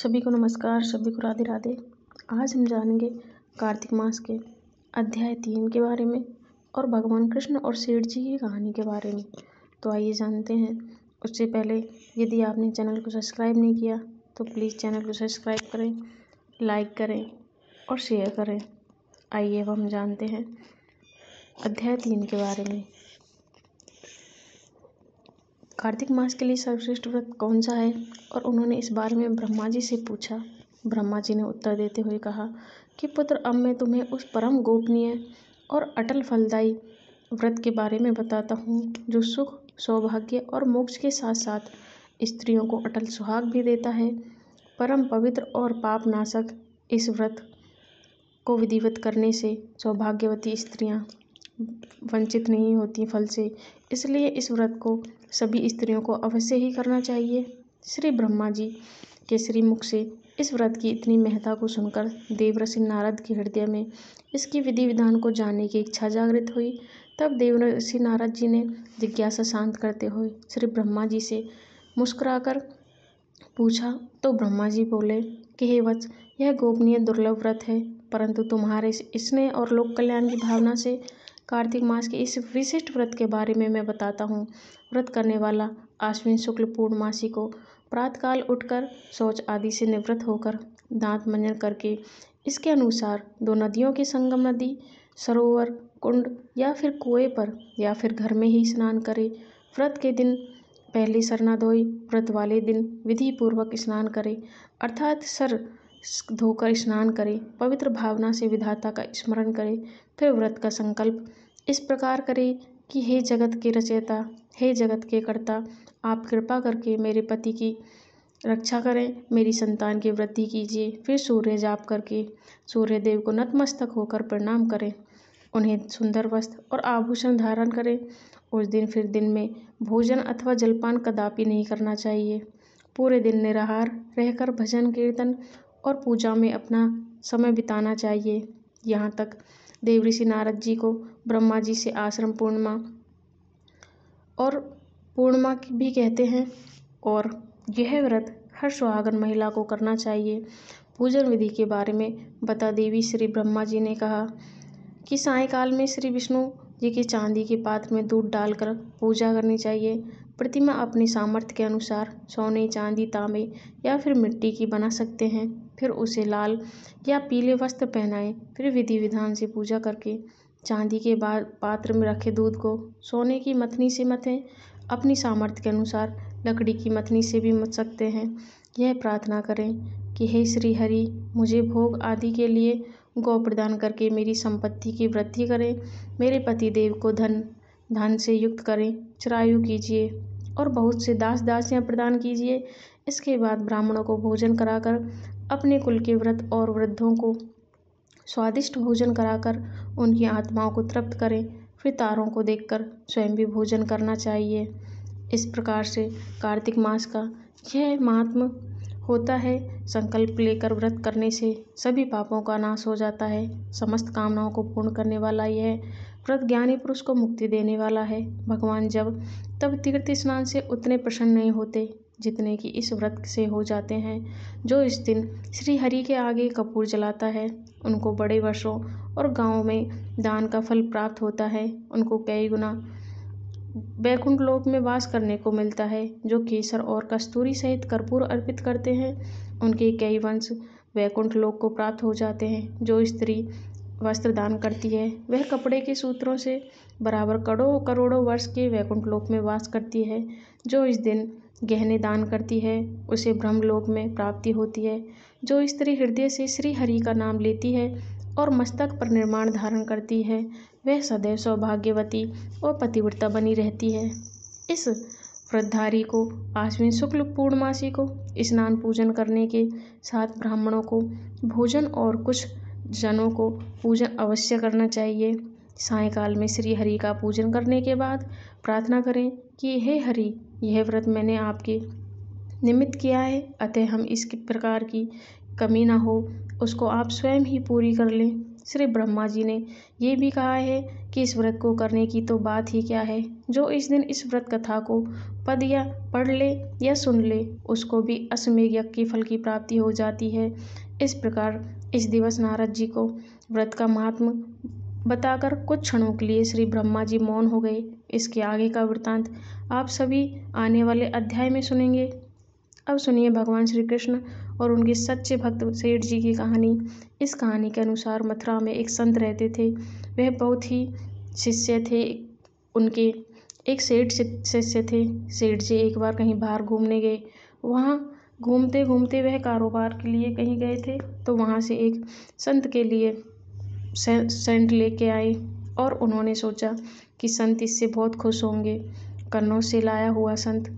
सभी को नमस्कार, सभी को राधे राधे। आज हम जानेंगे कार्तिक मास के अध्याय 3 के बारे में और भगवान कृष्ण और सेठ जी की कहानी के बारे में। तो आइए जानते हैं। उससे पहले यदि आपने चैनल को सब्सक्राइब नहीं किया तो प्लीज़ चैनल को सब्सक्राइब करें, लाइक करें और शेयर करें। आइए अब हम जानते हैं अध्याय 3 के बारे में। कार्तिक मास के लिए सर्वश्रेष्ठ व्रत कौन सा है और उन्होंने इस बारे में ब्रह्मा जी से पूछा। ब्रह्मा जी ने उत्तर देते हुए कहा कि पुत्र, अब मैं तुम्हें उस परम गोपनीय और अटल फलदायी व्रत के बारे में बताता हूँ जो सुख, सौभाग्य और मोक्ष के साथ साथ स्त्रियों को अटल सुहाग भी देता है। परम पवित्र और पाप नाशक इस व्रत को विधिवत करने से सौभाग्यवती स्त्रियाँ वंचित नहीं होती फल से, इसलिए इस व्रत को सभी स्त्रियों को अवश्य ही करना चाहिए। श्री ब्रह्मा जी के श्री मुख से इस व्रत की इतनी महत्ता को सुनकर देवर्षि नारद के हृदय में इसकी विधि विधान को जानने की इच्छा जागृत हुई। तब देवर्षि नारद जी ने जिज्ञासा शांत करते हुए श्री ब्रह्मा जी से मुस्कुराकर पूछा तो ब्रह्मा जी बोले कि हे वत्स, यह गोपनीय दुर्लभ व्रत है, परंतु तुम्हारे स्नेह और लोक कल्याण की भावना से कार्तिक मास के इस विशिष्ट व्रत के बारे में मैं बताता हूँ। व्रत करने वाला आश्विन शुक्ल पूर्णमासी को प्रातःकाल उठकर शौच आदि से निवृत्त होकर दांत मंजन करके इसके अनुसार दो नदियों के संगम नदी, सरोवर, कुंड या फिर कुएं पर या फिर घर में ही स्नान करे। व्रत के दिन पहले सर न धोए, व्रत वाले दिन विधि पूर्वक स्नान करे, अर्थात सर धोकर स्नान करे, पवित्र भावना से विधाता का स्मरण करे। फिर व्रत का संकल्प इस प्रकार करे कि हे जगत के रचयिता, हे जगत के कर्ता, आप कृपा करके मेरे पति की रक्षा करें, मेरी संतान की वृद्धि कीजिए। फिर सूर्य जाप करके सूर्य देव को नतमस्तक होकर प्रणाम करें, उन्हें सुंदर वस्त्र और आभूषण धारण करें। उस दिन फिर दिन में भोजन अथवा जलपान कदापि नहीं करना चाहिए। पूरे दिन निराहार रहकर भजन कीर्तन और पूजा में अपना समय बिताना चाहिए। यहाँ तक देवर्षि नारद जी को ब्रह्मा जी से आश्रम पूर्णिमा और पूर्णिमा भी कहते हैं और यह व्रत हर सुहागन महिला को करना चाहिए। पूजन विधि के बारे में बता देवी श्री ब्रह्मा जी ने कहा कि सायंकाल में श्री विष्णु जी के चांदी के पात्र में दूध डालकर पूजा करनी चाहिए। प्रतिमा अपनी सामर्थ्य के अनुसार सोने, चांदी, तांबे या फिर मिट्टी की बना सकते हैं। फिर उसे लाल या पीले वस्त्र पहनाएं। फिर विधि विधान से पूजा करके चांदी के बाद पात्र में रखे दूध को सोने की मथनी से मथें। अपनी सामर्थ्य के अनुसार लकड़ी की मथनी से भी मथ सकते हैं। यह प्रार्थना करें कि हे श्री हरि, मुझे भोग आदि के लिए गौ प्रदान करके मेरी संपत्ति की वृद्धि करें, मेरे पति देव को धन से युक्त करें, चिरायु कीजिए और बहुत से दास दासियां प्रदान कीजिए। इसके बाद ब्राह्मणों को भोजन कराकर अपने कुल के व्रत और वृद्धों को स्वादिष्ट भोजन कराकर उनकी आत्माओं को तृप्त करें। फिर तारों को देखकर स्वयं भी भोजन करना चाहिए। इस प्रकार से कार्तिक मास का यह महात्म होता है। संकल्प लेकर व्रत करने से सभी पापों का नाश हो जाता है। समस्त कामनाओं को पूर्ण करने वाला यह व्रत ज्ञानी पुरुष को मुक्ति देने वाला है। भगवान जब तब तीर्थ स्नान से उतने प्रसन्न नहीं होते जितने कि इस व्रत से हो जाते हैं। जो इस दिन श्री हरि के आगे कपूर जलाता है उनको बड़े वर्षों और गांवों में दान का फल प्राप्त होता है। उनको कई गुना वैकुंठ लोक में वास करने को मिलता है। जो केसर और कस्तूरी सहित कर्पूर अर्पित करते हैं उनके कई वंश वैकुंठ लोक को प्राप्त हो जाते हैं। जो स्त्री वस्त्र दान करती है वह कपड़े के सूत्रों से बराबर करोड़ों वर्ष के वैकुंठ लोक में वास करती है। जो इस दिन गहने दान करती है उसे ब्रह्मलोक में प्राप्ति होती है। जो स्त्री हृदय से श्री हरि का नाम लेती है और मस्तक पर निर्माण धारण करती है वह सदैव सौभाग्यवती और पतिव्रता बनी रहती है। इस व्रतधारी को आश्विन शुक्ल पूर्णमासी को स्नान पूजन करने के साथ ब्राह्मणों को भोजन और कुछ जनों को पूजन अवश्य करना चाहिए। सायंकाल में श्री हरि का पूजन करने के बाद प्रार्थना करें कि हे हरि, यह व्रत मैंने आपके निमित्त किया है, अतः हम इस प्रकार की कमी न हो उसको आप स्वयं ही पूरी कर लें। श्री ब्रह्मा जी ने ये भी कहा है कि इस व्रत को करने की तो बात ही क्या है, जो इस दिन इस व्रत कथा को पढ़ या पढ़ ले या सुन ले उसको भी अश्वमेध यज्ञ के फल की प्राप्ति हो जाती है। इस प्रकार इस दिवस नारद जी को व्रत का महात्म बताकर कुछ क्षणों के लिए श्री ब्रह्मा जी मौन हो गए। इसके आगे का वृतांत आप सभी आने वाले अध्याय में सुनेंगे। अब सुनिए भगवान श्री कृष्ण और उनके सच्चे भक्त सेठ जी की कहानी। इस कहानी के अनुसार मथुरा में एक संत रहते थे। वह बहुत ही शिष्य थे। उनके एक सेठ शिष्य थे। सेठ जी एक बार कहीं बाहर घूमने गए। वहाँ घूमते घूमते वह कारोबार के लिए कहीं गए थे, तो वहाँ से एक संत के लिए सेंट लेके आए और उन्होंने सोचा कि संत इससे बहुत खुश होंगे। कन्नौज से लाया हुआ संत,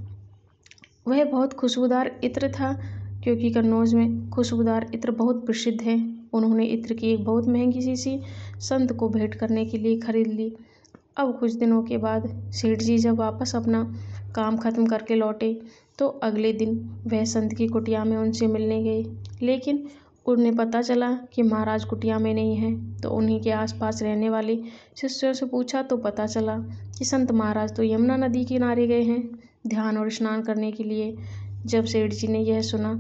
वह बहुत खुशबूदार इत्र था, क्योंकि कन्नौज में खुशबूदार इत्र बहुत प्रसिद्ध है। उन्होंने इत्र की एक बहुत महंगी शीशी संत को भेंट करने के लिए खरीद ली। अब कुछ दिनों के बाद सेठ जी जब वापस अपना काम खत्म करके लौटे, तो अगले दिन वह संत की कुटिया में उनसे मिलने गए, लेकिन उन्हें पता चला कि महाराज कुटिया में नहीं है। तो उन्हीं के आसपास रहने वाले शिष्यों से पूछा तो पता चला कि संत महाराज तो यमुना नदी किनारे गए हैं ध्यान और स्नान करने के लिए। जब सेठ जी ने यह सुना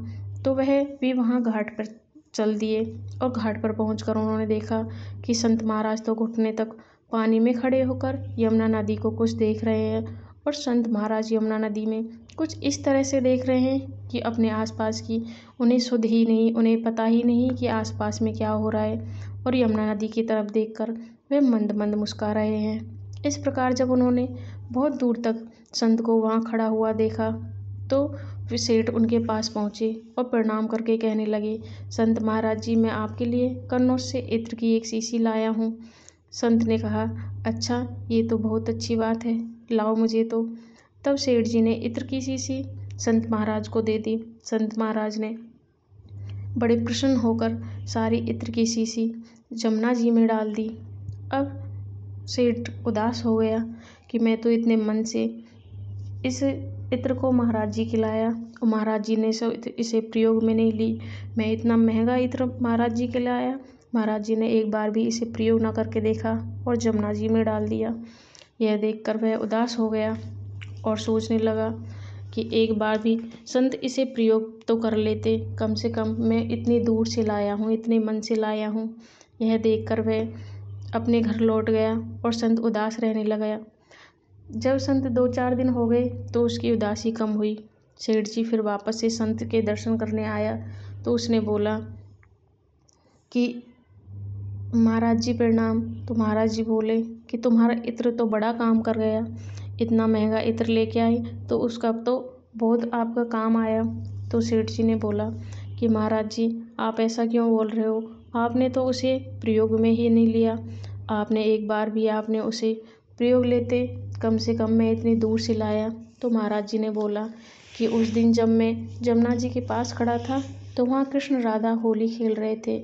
तो वह भी वहाँ घाट पर चल दिए और घाट पर पहुंचकर उन्होंने देखा कि संत महाराज तो घुटने तक पानी में खड़े होकर यमुना नदी को कुछ देख रहे हैं। और संत महाराज यमुना नदी में कुछ इस तरह से देख रहे हैं कि अपने आसपास की उन्हें सुध ही नहीं, उन्हें पता ही नहीं कि आसपास में क्या हो रहा है। और यमुना नदी की तरफ देखकर वे मंद मंद मुस्कुरा रहे हैं। इस प्रकार जब उन्होंने बहुत दूर तक संत को वहाँ खड़ा हुआ देखा, तो वे सेठ उनके पास पहुँचे और प्रणाम करके कहने लगे, संत महाराज जी, मैं आपके लिए कन्नौज से इत्र की एक शीशी लाया हूँ। संत ने कहा, अच्छा, ये तो बहुत अच्छी बात है, लाओ मुझे तो। तब सेठ जी ने इत्र की शीशी संत महाराज को दे दी। संत महाराज ने बड़े प्रसन्न होकर सारी इत्र की शीशी जमुना जी में डाल दी। अब सेठ उदास हो गया कि मैं तो इतने मन से इस इत्र को महाराज जी के लाया और महाराज जी ने इसे प्रयोग में नहीं ली। मैं इतना महंगा इत्र महाराज जी के लाया, महाराज जी ने एक बार भी इसे प्रयोग न करके देखा और जमुना जी में डाल दिया। यह देखकर वह उदास हो गया और सोचने लगा कि एक बार भी संत इसे प्रयोग तो कर लेते, कम से कम मैं इतनी दूर से लाया हूँ, इतने मन से लाया हूँ। यह देखकर वह अपने घर लौट गया और संत उदास रहने लगा। जब संत 2-4 दिन हो गए तो उसकी उदासी कम हुई। सेठ जी फिर वापस से संत के दर्शन करने आया तो उसने बोला कि महाराज जी प्रणाम। तो महाराज जी बोले कि तुम्हारा इत्र तो बड़ा काम कर गया, इतना महंगा इत्र लेके आए तो उसका तो बहुत आपका काम आया। तो सेठ जी ने बोला कि महाराज जी, आप ऐसा क्यों बोल रहे हो, आपने तो उसे प्रयोग में ही नहीं लिया। आपने एक बार भी आपने उसे प्रयोग लेते, कम से कम मैं इतनी दूर से लाया। तो महाराज जी ने बोला कि उस दिन जब मैं जमुना जी के पास खड़ा था तो वहाँ कृष्ण राधा होली खेल रहे थे।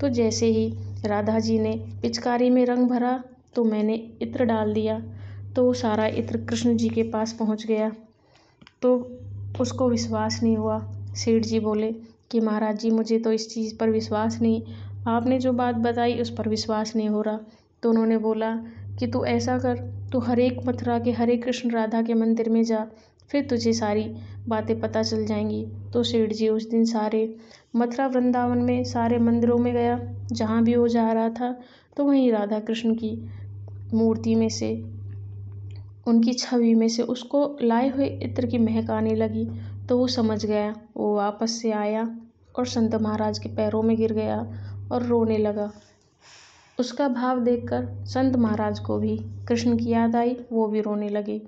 तो जैसे ही राधा जी ने पिचकारी में रंग भरा तो मैंने इत्र डाल दिया, तो वो सारा इत्र कृष्ण जी के पास पहुँच गया। तो उसको विश्वास नहीं हुआ। सेठ जी बोले कि महाराज जी, मुझे तो इस चीज़ पर विश्वास नहीं, आपने जो बात बताई उस पर विश्वास नहीं हो रहा। तो उन्होंने बोला कि तू ऐसा कर, तू हर एक मथुरा के हरे कृष्ण राधा के मंदिर में जा, फिर तुझे सारी बातें पता चल जाएंगी। तो सेठ जी उस दिन सारे मथुरा वृंदावन में सारे मंदिरों में गया, जहाँ भी वो जा रहा था तो वहीं राधा कृष्ण की मूर्ति में से, उनकी छवि में से उसको लाए हुए इत्र की महक आने लगी। तो वो समझ गया। वो वापस से आया और संत महाराज के पैरों में गिर गया और रोने लगा। उसका भाव देखकर संत महाराज को भी कृष्ण की याद आई, वो भी रोने लगे।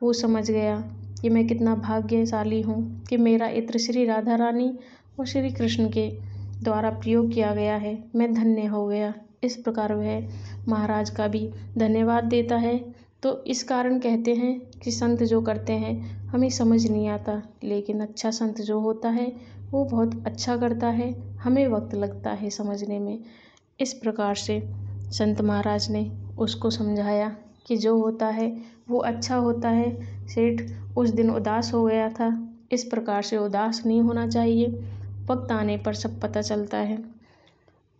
वो समझ गया कि मैं कितना भाग्यशाली हूँ कि मेरा इत्र श्री राधा रानी और श्री कृष्ण के द्वारा प्रयोग किया गया है, मैं धन्य हो गया। इस प्रकार वह महाराज का भी धन्यवाद देता है। तो इस कारण कहते हैं कि संत जो करते हैं हमें समझ नहीं आता, लेकिन अच्छा संत जो होता है वो बहुत अच्छा करता है, हमें वक्त लगता है समझने में। इस प्रकार से संत महाराज ने उसको समझाया कि जो होता है वो अच्छा होता है। सेठ उस दिन उदास हो गया था, इस प्रकार से उदास नहीं होना चाहिए, वक्त आने पर सब पता चलता है।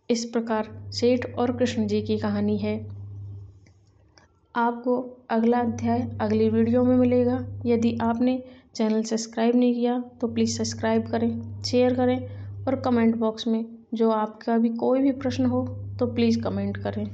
इस प्रकार सेठ और कृष्ण जी की कहानी है। आपको अगला अध्याय अगली वीडियो में मिलेगा। यदि आपने चैनल सब्सक्राइब नहीं किया तो प्लीज़ सब्सक्राइब करें, शेयर करें और कमेंट बॉक्स में जो आपका भी कोई भी प्रश्न हो तो प्लीज़ कमेंट करें।